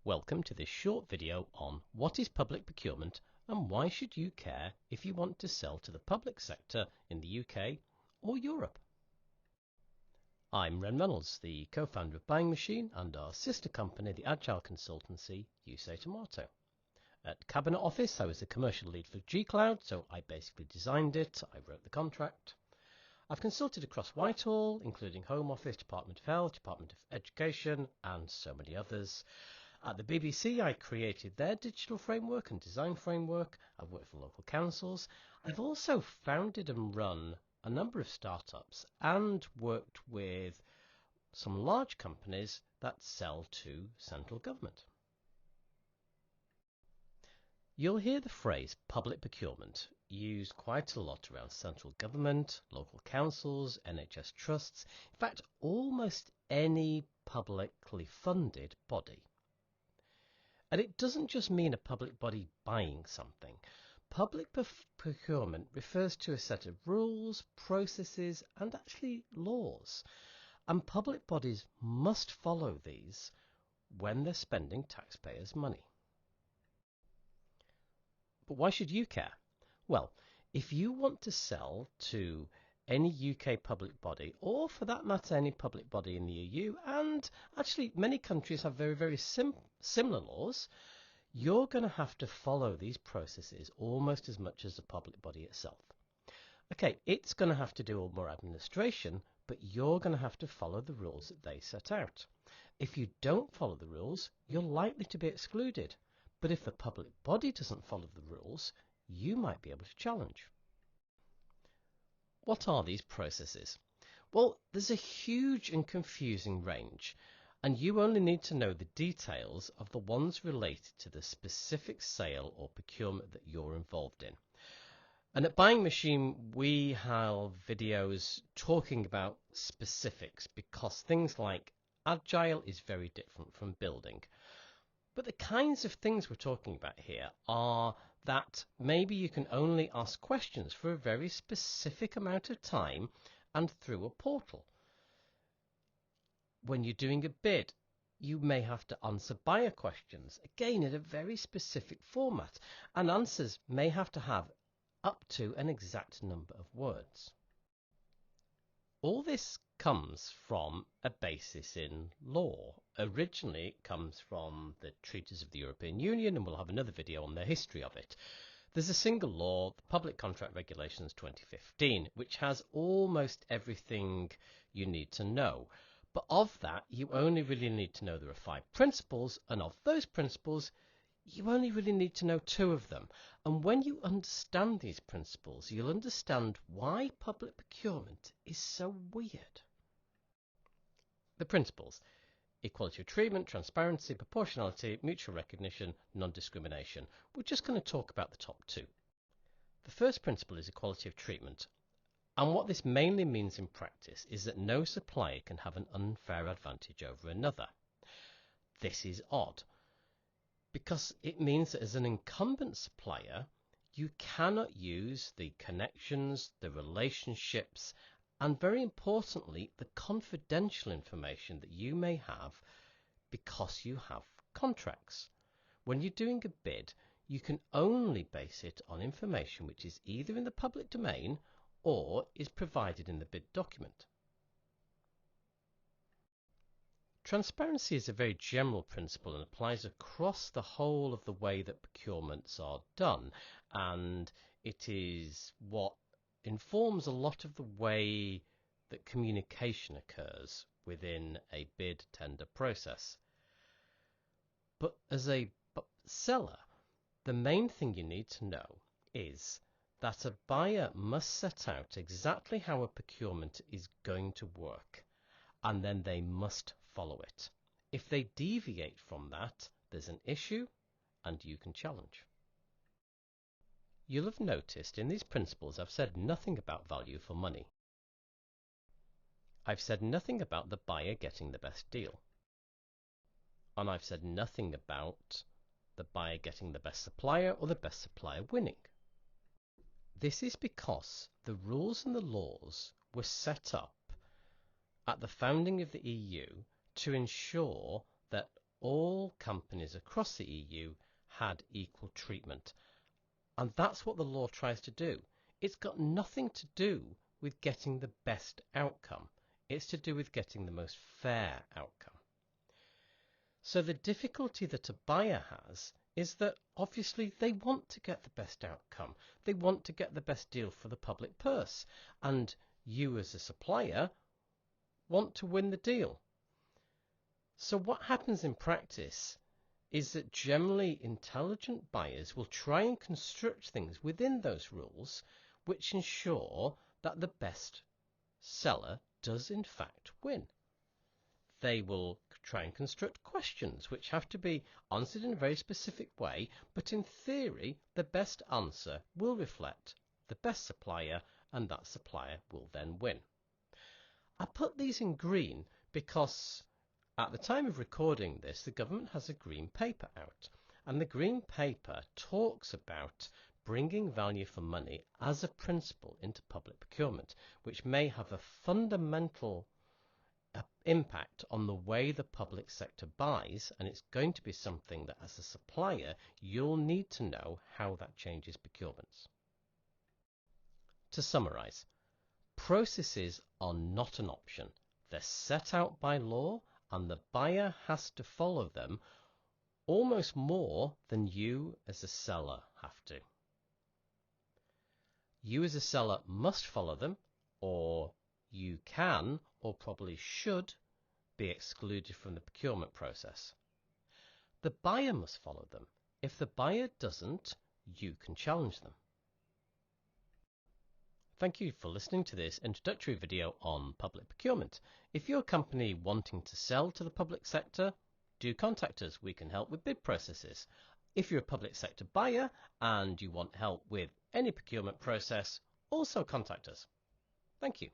Welcome to this short video on what is public procurement and why should you care if you want to sell to the public sector in the UK or Europe. I'm Ren Reynolds, the co-founder of Buying Machine and our sister company, the agile consultancy You Say Tomato. At Cabinet Office, I was the commercial lead for G-Cloud, so I basically designed it, I wrote the contract. I've consulted across Whitehall, including Home Office, Department of Health, Department of Education, and so many others. At the BBC, I created their digital framework and design framework. I've worked for local councils. I've also founded and run a number of startups and worked with some large companies that sell to central government. You'll hear the phrase public procurement used quite a lot around central government, local councils, NHS trusts, in fact almost any publicly funded body. And it doesn't just mean a public body buying something. Public procurement refers to a set of rules, processes, and actually laws. And public bodies must follow these when they're spending taxpayers' money. But why should you care? Well, if you want to sell to any UK public body, or for that matter any public body in the EU, and actually many countries have very similar laws, you're going to have to follow these processes almost as much as the public body itself. Okay, it's going to have to do more administration, but you're going to have to follow the rules that they set out. If you don't follow the rules, you're likely to be excluded. But if the public body doesn't follow the rules, you might be able to challenge. What are these processes? Well, there's a huge and confusing range, and you only need to know the details of the ones related to the specific sale or procurement that you're involved in. And at Buying Machine, we have videos talking about specifics because things like agile is very different from building. But the kinds of things we're talking about here are that maybe you can only ask questions for a very specific amount of time and through a portal. When you're doing a bid, you may have to answer buyer questions, again in a very specific format, and answers may have to have up to an exact number of words. All this comes from a basis in law. Originally, it comes from the treaties of the European Union, and we'll have another video on the history of it. There's a single law, the Public Contract Regulations 2015, which has almost everything you need to know. But of that, you only really need to know there are 5 principles, and of those principles, you only really need to know 2 of them. And when you understand these principles, you'll understand why public procurement is so weird. The principles: equality of treatment, transparency, proportionality, mutual recognition, non-discrimination. We're just going to talk about the top 2. The first principle is equality of treatment. And what this mainly means in practice is that no supplier can have an unfair advantage over another. This is odd, because it means that as an incumbent supplier, you cannot use the connections, the relationships, and very importantly, the confidential information that you may have because you have contracts. When you're doing a bid, you can only base it on information which is either in the public domain or is provided in the bid document. Transparency is a very general principle and applies across the whole of the way that procurements are done, and it is what informs a lot of the way that communication occurs within a bid tender process. But as a seller, the main thing you need to know is that a buyer must set out exactly how a procurement is going to work, and then they must follow it. If they deviate from that, there's an issue and you can challenge. You'll have noticed in these principles I've said nothing about value for money. I've said nothing about the buyer getting the best deal. And I've said nothing about the buyer getting the best supplier or the best supplier winning. This is because the rules and the laws were set up at the founding of the EU to ensure that all companies across the EU had equal treatment. And that's what the law tries to do. It's got nothing to do with getting the best outcome. It's to do with getting the most fair outcome. So the difficulty that a buyer has is that obviously they want to get the best outcome. They want to get the best deal for the public purse. And you as a supplier want to win the deal. So what happens in practice is that generally intelligent buyers will try and construct things within those rules which ensure that the best seller does in fact win. They will try and construct questions which have to be answered in a very specific way, but in theory the best answer will reflect the best supplier, and that supplier will then win. I put these in green because at the time of recording this, the government has a green paper out, and the green paper talks about bringing value for money as a principle into public procurement, which may have a fundamental impact on the way the public sector buys, and it's going to be something that as a supplier you'll need to know how that changes procurements. To summarize, processes are not an option. They're set out by law, and the buyer has to follow them almost more than you as a seller have to. You as a seller must follow them, or you can, or probably should, be excluded from the procurement process. The buyer must follow them. If the buyer doesn't, you can challenge them. Thank you for listening to this introductory video on public procurement. If you're a company wanting to sell to the public sector, do contact us. We can help with bid processes. If you're a public sector buyer and you want help with any procurement process, also contact us. Thank you.